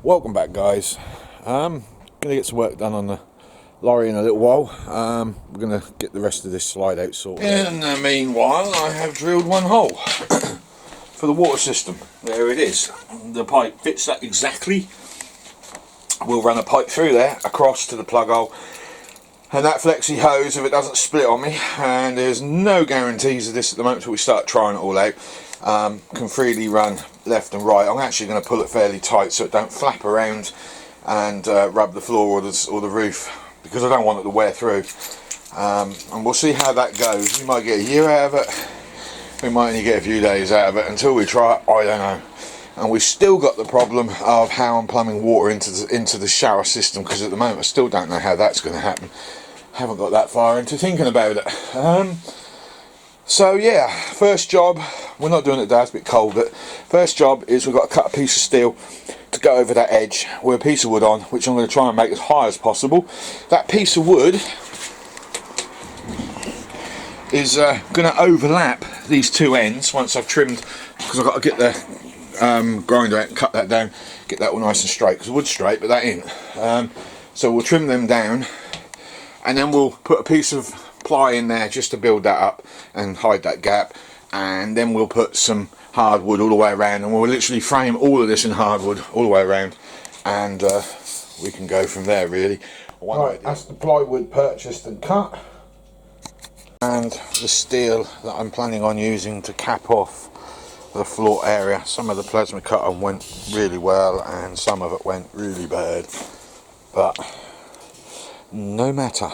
Welcome back, guys. Gonna get some work done on the lorry in a little while. We're gonna get the rest of this slide out sorted. In the meanwhile, I have drilled one hole for the water system. There it is. The pipe fits that exactly. We'll run a pipe through there across to the plug hole, and that flexi hose, if it doesn't split on me, and there's no guarantees of this at the moment until we start trying it all out, can freely run left and right. I'm actually going to pull it fairly tight so it don't flap around and rub the floor or the roof, because I don't want it to wear through. And we'll see how that goes. We might get a year out of it, we might only get a few days out of it. Until we try it, I don't know. And we've still got the problem of how I'm plumbing water into the shower system, because at the moment I still don't know how that's going to happen. Haven't got that far into thinking about it. So yeah, first job, we're not doing it today, it's a bit cold, but first job is we've got to cut a piece of steel to go over that edge with a piece of wood on, which I'm going to try and make as high as possible. That piece of wood is going to overlap these two ends once I've trimmed, because I've got to get the grinder out and cut that down, get that all nice and straight, because the wood's straight but that ain't. So we'll trim them down, and then we'll put a piece of ply in there just to build that up and hide that gap, and then we'll put some hardwood all the way around, and we'll literally frame all of this in hardwood all the way around, and we can go from there really. Right, that's the plywood purchased and cut, and the steel that I'm planning on using to cap off the floor area. Some of the plasma cut went really well and some of it went really bad, but no matter.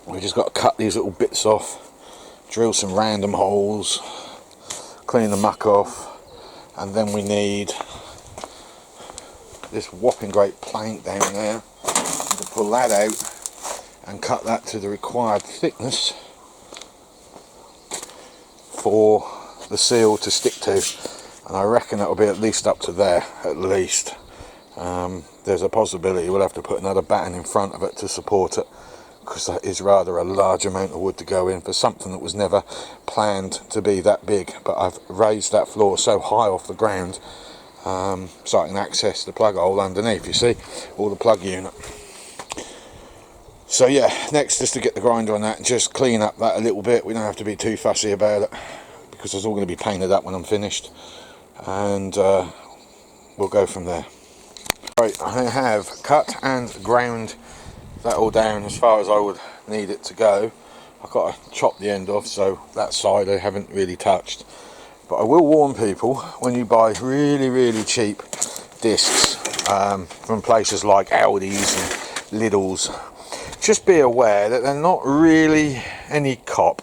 We just got to cut these little bits off, drill some random holes, clean the muck off, and then we need this whopping great plank down there to pull that out and cut that to the required thickness for the seal to stick to, and I reckon that will be at least up to there, at least. There's a possibility we'll have to put another batten in front of it to support it, because that is rather a large amount of wood to go in for something that was never planned to be that big. But I've raised that floor so high off the ground so I can access the plug hole underneath, you see, or the plug unit. So yeah, next is to get the grinder on that and just clean up that a little bit. We don't have to be too fussy about it, because it's all going to be painted up when I'm finished, and we'll go from there. Right, I have cut and ground that all down as far as I would need it to go. I've got to chop the end off, so that side I haven't really touched. But I will warn people, when you buy really cheap discs from places like Aldi's and Lidl's, just be aware that they're not really any cop.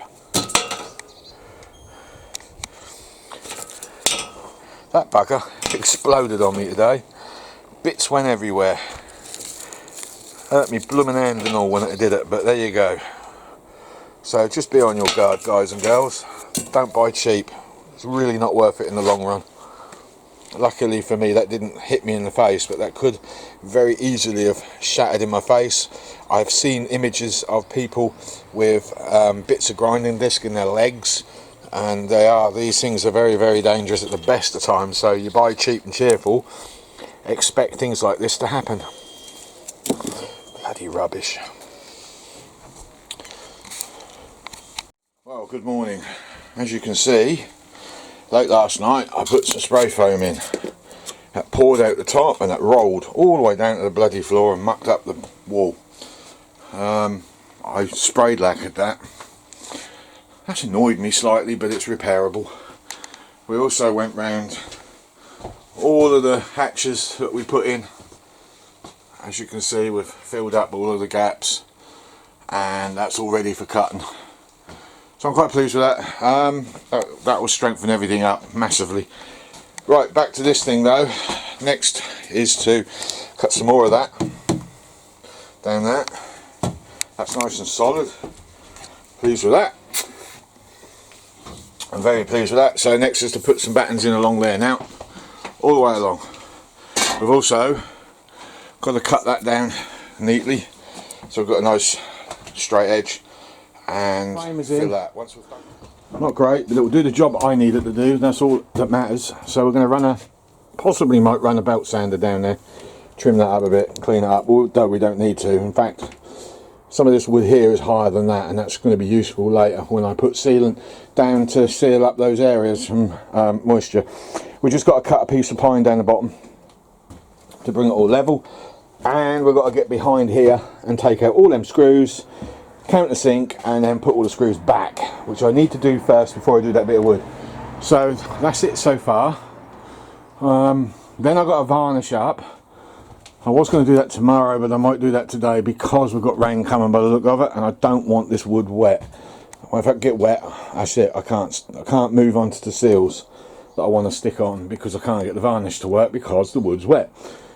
That bugger exploded on me today. Bits went everywhere. Hurt me blooming hand and all when I did it, but there you go. So just be on your guard, guys and girls. Don't buy cheap. It's really not worth it in the long run. Luckily for me, that didn't hit me in the face, but that could very easily have shattered in my face. I've seen images of people with bits of grinding disc in their legs, and these things are very dangerous at the best of times. So you buy cheap and cheerful, expect things like this to happen. Bloody rubbish. Well, good morning. As you can see, late last night I put some spray foam in. That poured out the top and that rolled all the way down to the bloody floor and mucked up the wall. I sprayed lacquered that. That's annoyed me slightly, but it's repairable. We also went round all of the hatches that we put in. As you can see, we've filled up all of the gaps, and that's all ready for cutting. So I'm quite pleased with that. That will strengthen everything up massively. Right, back to this thing though. Next is to cut some more of that down there. That's nice and solid. Pleased with that. I'm very pleased with that. So next is to put some battens in along there now, all the way along. We've also got to cut that down neatly, so we've got a nice straight edge, and fill that once we've done. Not great, but it will do the job I need it to do. That's all that matters. So we're going to run a Possibly might run a belt sander down there, trim that up a bit, clean it up, although we don't need to. In fact, some of this wood here is higher than that, and that's going to be useful later when I put sealant down to seal up those areas from moisture. We just got to cut a piece of pine down the bottom to bring it all level, and we've got to get behind here and take out all them screws, countersink, and then put all the screws back, which I need to do first before I do that bit of wood. So that's it so far. Then I've got to varnish up. I was going to do that tomorrow, but I might do that today because we've got rain coming by the look of it, and I don't want this wood wet. Well, if I get wet, that's it. I can't move on to the seals that I want to stick on because I can't get the varnish to work because the wood's wet.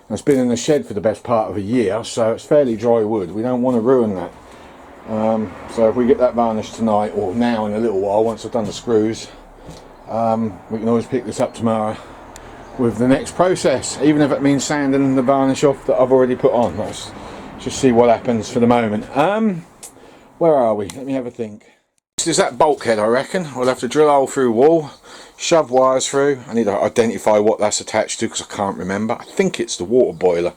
And it's been in the shed for the best part of a year, so it's fairly dry wood. We don't want to ruin that. So if we get that varnish tonight, or now in a little while, once I've done the screws, we can always pick this up tomorrow with the next process, even if it means sanding the varnish off that I've already put on. Let's just see what happens for the moment. Where are we? Let me have a think. This is that bulkhead, I reckon. We'll have to drill a hole through wall, shove wires through. I need to identify what that's attached to because I can't remember. I think it's the water boiler.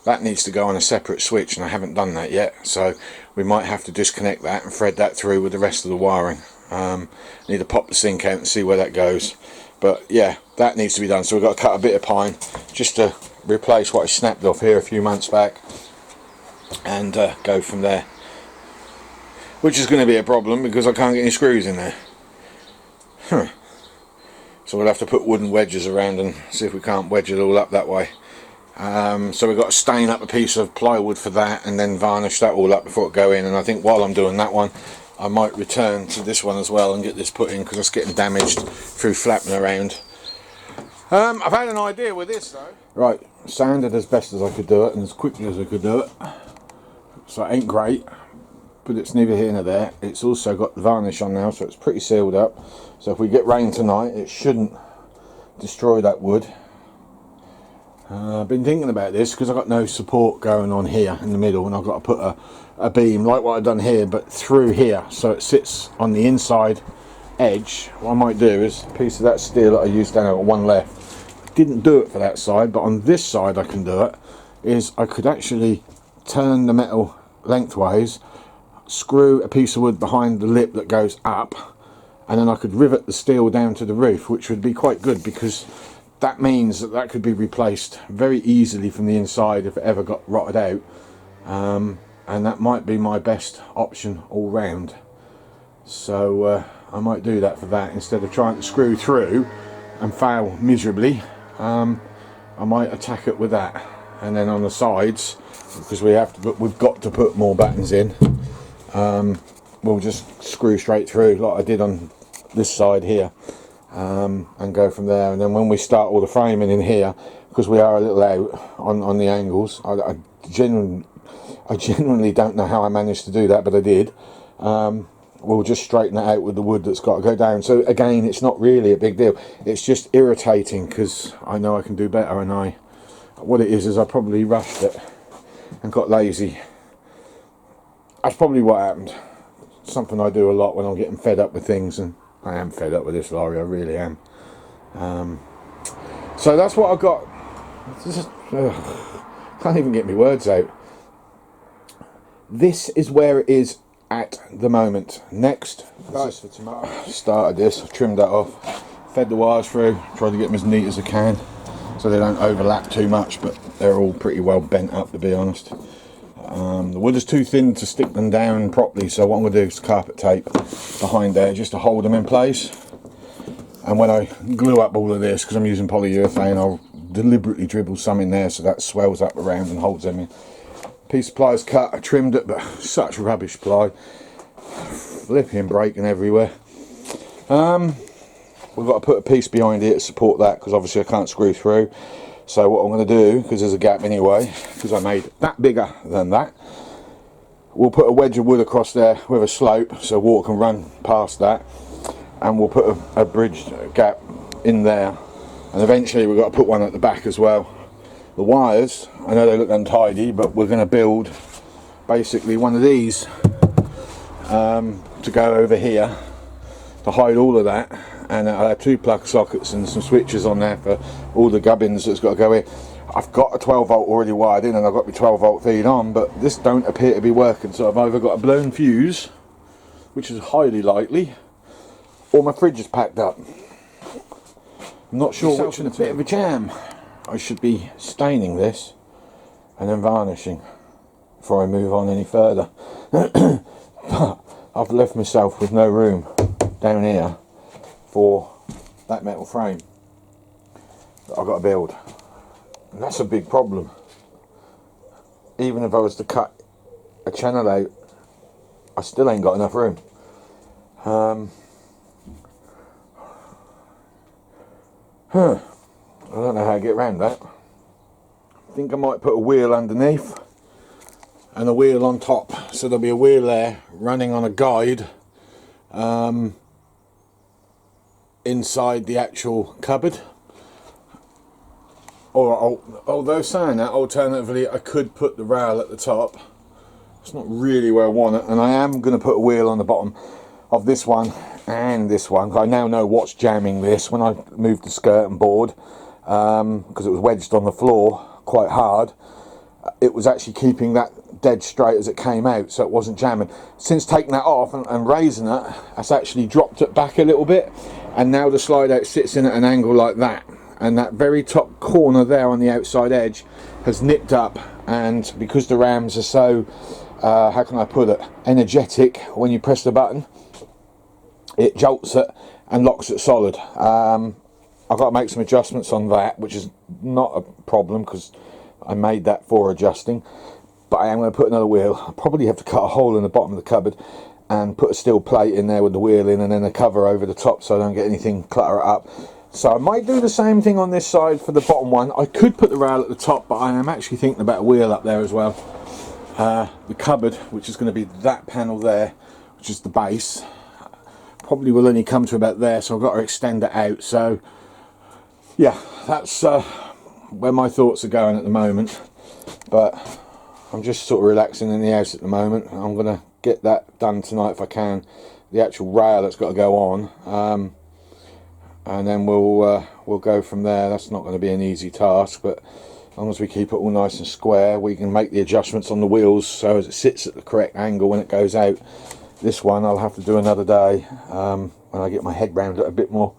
That needs to go on a separate switch, and I haven't done that yet, so we might have to disconnect that and thread that through with the rest of the wiring. Need to pop the sink out and see where that goes. But yeah, that needs to be done. So we've got to cut a bit of pine just to replace what I snapped off here a few months back, and go from there. Which is going to be a problem because I can't get any screws in there. So we'll have to put wooden wedges around and see if we can't wedge it all up that way. So we've got to stain up a piece of plywood for that and then varnish that all up before it go in. And I think while I'm doing that one, I might return to this one as well and get this put in because it's getting damaged through flapping around. I've had an idea with this though. Right, sanded as best as I could do it and as quickly as I could do it. So it ain't great, but it's neither here nor there. It's also got the varnish on now, so it's pretty sealed up. So if we get rain tonight, it shouldn't destroy that wood. I've been thinking about this because I've got no support going on here in the middle, and I've got to put a beam like what I've done here but through here so it sits on the inside edge. What I might do is a piece of that steel that I used down there, one left. Didn't do it for that side, but on this side I can do it. Is I could actually turn the metal lengthways, screw a piece of wood behind the lip that goes up, and then I could rivet the steel down to the roof, which would be quite good because that means that that could be replaced very easily from the inside if it ever got rotted out. And that might be my best option all round. So I might do that for that instead of trying to screw through and fail miserably. I might attack it with that, and then on the sides, because we've got to put more battens in, we'll just screw straight through like I did on this side here, and go from there. And then when we start all the framing in here, because we are a little out on the angles, I genuinely don't know how I managed to do that, but I did. We'll just straighten it out with the wood that's got to go down. So again, it's not really a big deal. It's just irritating because I know I can do better, and what it is I probably rushed it and got lazy. That's probably what happened. Something I do a lot when I'm getting fed up with things, and I am fed up with this lorry, I really am. So that's what I got. Can't even get my words out. This is where it is at the moment. Next, this is for tomorrow. Started this, I've trimmed that off, fed the wires through, tried to get them as neat as I can so they don't overlap too much, but they're all pretty well bent up, to be honest. The wood is too thin to stick them down properly, so what I'm going to do is carpet tape behind there just to hold them in place. And when I glue up all of this, because I'm using polyurethane, I'll deliberately dribble some in there so that swells up around and holds them in. Piece of ply is cut, I trimmed it, but such rubbish ply, flipping breaking everywhere. We've got to put a piece behind here to support that, because obviously I can't screw through. So what I'm going to do, because there's a gap anyway, because I made that bigger than that, we'll put a wedge of wood across there with a slope so water can run past that, and we'll put a bridged gap in there, and eventually we've got to put one at the back as well. The wires, I know they look untidy, but we're going to build basically one of these to go over here to hide all of that, and I had 2 plug sockets and some switches on there for all the gubbins that's got to go in. I've got a 12 volt already wired in, and I've got my 12 volt feed on, but this don't appear to be working, so I've either got a blown fuse, which is highly likely, or my fridge is packed up. I'm not sure which. In a bit of a jam. I should be staining this and then varnishing before I move on any further. But I've left myself with no room down here for that metal frame that I've got to build, and that's a big problem. Even if I was to cut a channel out, I still ain't got enough room. I don't know how to get around that. I think I might put a wheel underneath and a wheel on top, so there'll be a wheel there running on a guide inside the actual cupboard. Or although saying that, alternatively I could put the rail at the top. It's not really where I want it, and I am going to put a wheel on the bottom of this one and this one. I now know what's jamming this. When I moved the skirt and board, because it was wedged on the floor quite hard, it was actually keeping that dead straight as it came out, so it wasn't jamming. Since taking that off and raising it, that's actually dropped it back a little bit, and now the slide out sits in at an angle like that, and that very top corner there on the outside edge has nipped up, and because the rams are so how can I put it, energetic, when you press the button it jolts it and locks it solid. I've got to make some adjustments on that, which is not a problem because I made that for adjusting, but I am going to put another wheel. I'll probably have to cut a hole in the bottom of the cupboard and put a steel plate in there with the wheel in, and then a cover over the top so I don't get anything clutter it up. So I might do the same thing on this side for the bottom one. I could put the rail at the top, but I am actually thinking about a wheel up there as well. The cupboard, which is going to be that panel there, which is the base, probably will only come to about there, so I've got to extend it out. So yeah, that's where my thoughts are going at the moment, but I'm just sort of relaxing in the house at the moment. I'm going to get that done tonight if I can, the actual rail that's got to go on, and then we'll go from there. That's not going to be an easy task, but as long as we keep it all nice and square, we can make the adjustments on the wheels so as it sits at the correct angle when it goes out. This one I'll have to do another day when I get my head round it a bit more.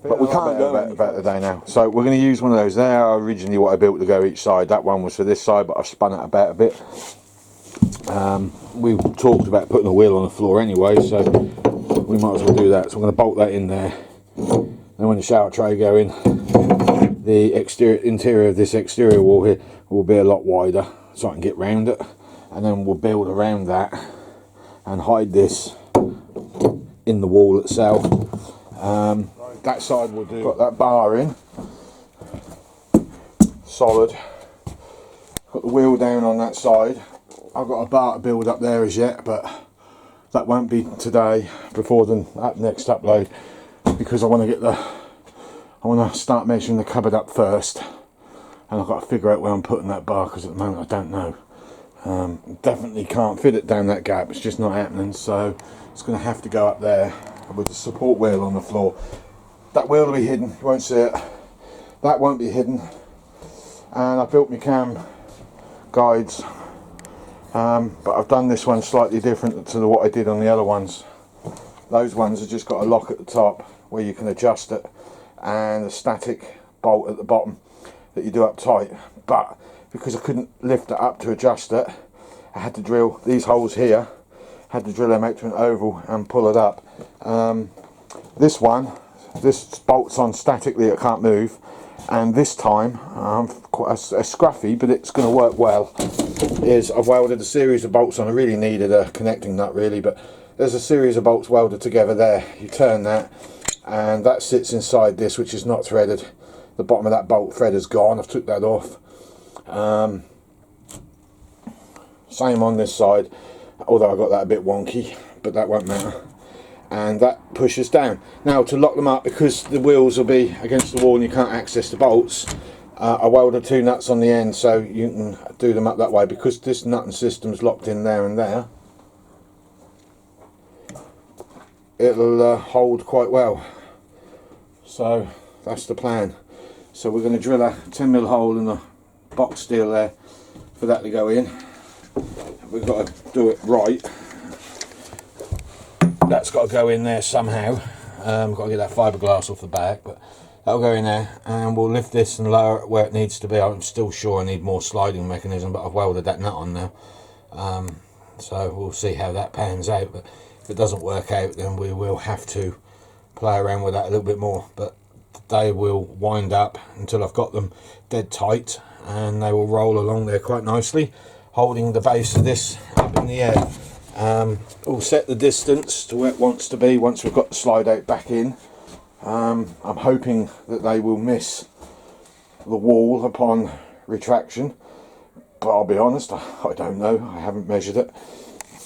But we can't go about the day now. So we're going to use one of those. There originally what I built to go each side. That one was for this side, but I've spun it about a bit. We talked about putting a wheel on the floor anyway, so we might as well do that. So I'm going to bolt that in there. Then when the shower tray go in, the interior of this exterior wall here will be a lot wider, so I can get round it, and then we'll build around that and hide this in the wall itself. That side will do. Got that bar in, solid. Got the wheel down on that side. I've got a bar to build up there as yet, but that won't be today before the next upload, because I want to start measuring the cupboard up first, and I've got to figure out where I'm putting that bar, because at the moment I don't know. Definitely can't fit it down that gap, it's just not happening, so it's going to have to go up there with the support wheel on the floor. That wheel will be hidden, you won't see it. That won't be hidden. And I built my cam guides, but I've done this one slightly different to what I did on the other ones. Those ones have just got a lock at the top where you can adjust it, and a static bolt at the bottom that you do up tight. But because I couldn't lift it up to adjust it, I had to drill these holes here, had to drill them out to an oval and pull it up. This one, this bolts on statically, it can't move, and this time quite a scruffy, but it's going to work well, is I've welded a series of bolts on. I really needed a connecting nut really, but there's a series of bolts welded together there. You turn that and that sits inside this, which is not threaded. The bottom of that bolt thread is gone, I've took that off. Same on this side, although I got that a bit wonky, but that won't matter. And that pushes down. Now to lock them up, because the wheels will be against the wall and you can't access the bolts, I welded two nuts on the end so you can do them up that way. Because this nutting system's locked in there and there, it'll hold quite well. So that's the plan. So we're going to drill a 10mm hole in the box steel there for that to go in. We've got to do it right. That's got to go in there somehow. Got to get that fiberglass off the back, but that'll go in there, and we'll lift this and lower it where it needs to be. I'm still sure I need more sliding mechanism, but I've welded that nut on now. So we'll see how that pans out, but if it doesn't work out, then we will have to play around with that a little bit more. But they will wind up until I've got them dead tight, and they will roll along there quite nicely, holding the base of this up in the air. We'll set the distance to where it wants to be once we've got the slide out back in. I'm hoping that they will miss the wall upon retraction, but I'll be honest, I don't know. I haven't measured it.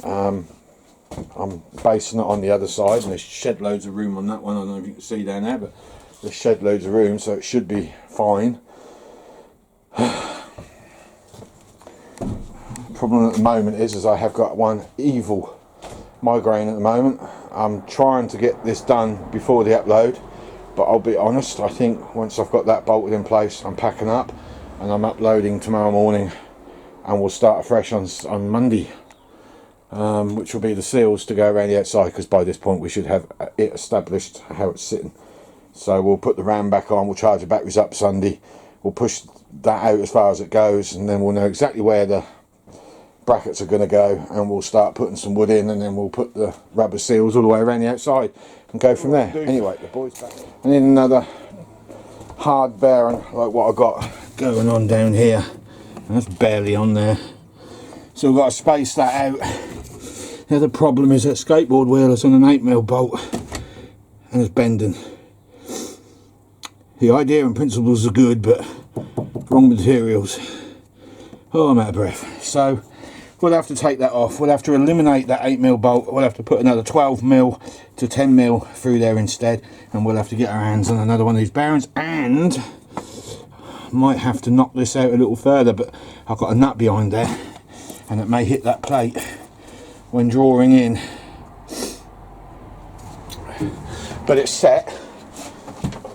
I'm basing it on the other side, and there's shed loads of room on that one. I don't know if you can see down there, but there's shed loads of room, so it should be fine. Problem at the moment is I have got one evil migraine at the moment. I'm trying to get this done before the upload, but I'll be honest, I think once I've got that bolted in place, I'm packing up and I'm uploading tomorrow morning, and we'll start afresh on Monday, which will be the seals to go around the outside, because by this point we should have it established how it's sitting. So we'll put the ram back on, we'll charge the batteries up Sunday, we'll push that out as far as it goes, and then we'll know exactly where the brackets are going to go, and we'll start putting some wood in, and then we'll put the rubber seals all the way around the outside and go from there. Anyway, the boys back. I need another hard bearing like what I got going on down here, and that's barely on there, so we've got to space that out. The other problem is that skateboard wheel is on an 8mm bolt and it's bending. The idea and principles are good, but wrong materials. Oh, I'm out of breath. So we'll have to take that off. We'll have to eliminate that 8mm bolt. We'll have to put another 12mm to 10mm through there instead, and we'll have to get our hands on another one of these bearings, and might have to knock this out a little further, but I've got a nut behind there and it may hit that plate when drawing in. But it's set,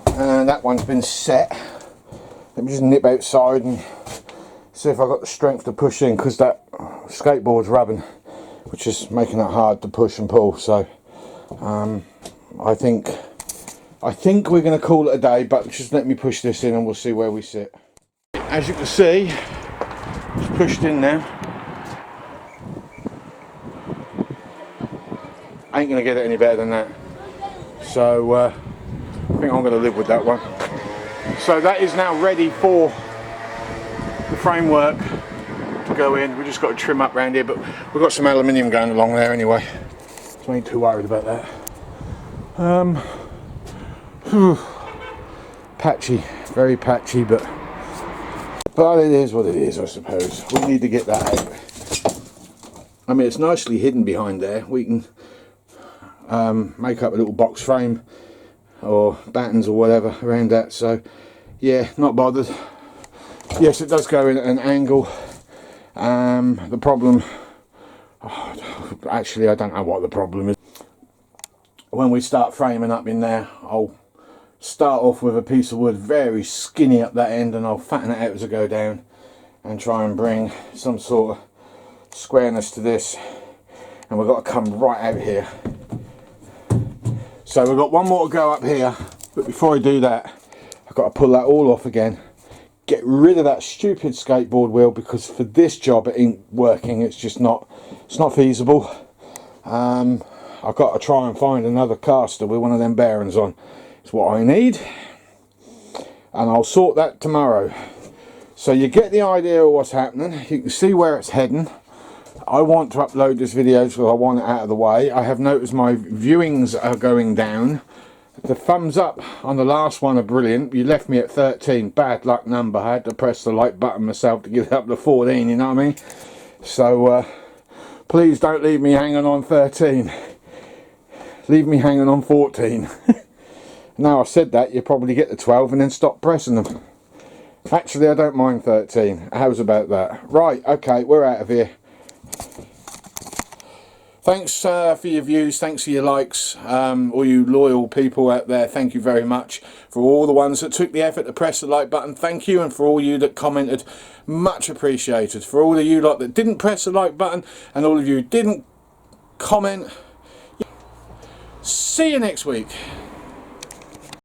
and that one's been set. Let me just nip outside and see if I've got the strength to push in, because that skateboard's rubbing, which is making it hard to push and pull. So I think we're going to call it a day, but just let me push this in and we'll see where we sit. As you can see, it's pushed in now. Ain't going to get it any better than that. So I think I'm going to live with that one. So that is now ready for the framework to go in. We've just got to trim up around here, but we've got some aluminium going along there anyway, so I ain't too worried about that. Patchy, very patchy, but it is what it is, I suppose. We need to get that out. I mean, it's nicely hidden behind there. We can make up a little box frame or battens or whatever around that. So yeah, not bothered. Yes, it does go in at an angle. The problem, actually I don't know what the problem is. When we start framing up in there, I'll start off with a piece of wood very skinny up that end, and I'll fatten it out as I go down and try and bring some sort of squareness to this, and we've got to come right out here. So we've got one more to go up here, but before I do that, I've got to pull that all off again, get rid of that stupid skateboard wheel, because for this job it ain't working. It's just not, it's not feasible. I've got to try and find another caster with one of them bearings on. It's what I need, and I'll sort that tomorrow. So you get the idea of what's happening. You can see where it's heading. I want to upload this video because I want it out of the way. I have noticed my viewings are going down. The thumbs up on the last one are brilliant. You left me at 13. Bad luck number. I had to press the like button myself to get it up to 14, you know what I mean? So please don't leave me hanging on 13. Leave me hanging on 14. Now I said that, you probably get the 12 and then stop pressing them. Actually, I don't mind 13. How's about that? Right, okay, we're out of here. Thanks for your views, thanks for your likes, all you loyal people out there, thank you very much. For all the ones that took the effort to press the like button, thank you, and for all you that commented, much appreciated. For all of you lot that didn't press the like button, and all of you who didn't comment, see you next week.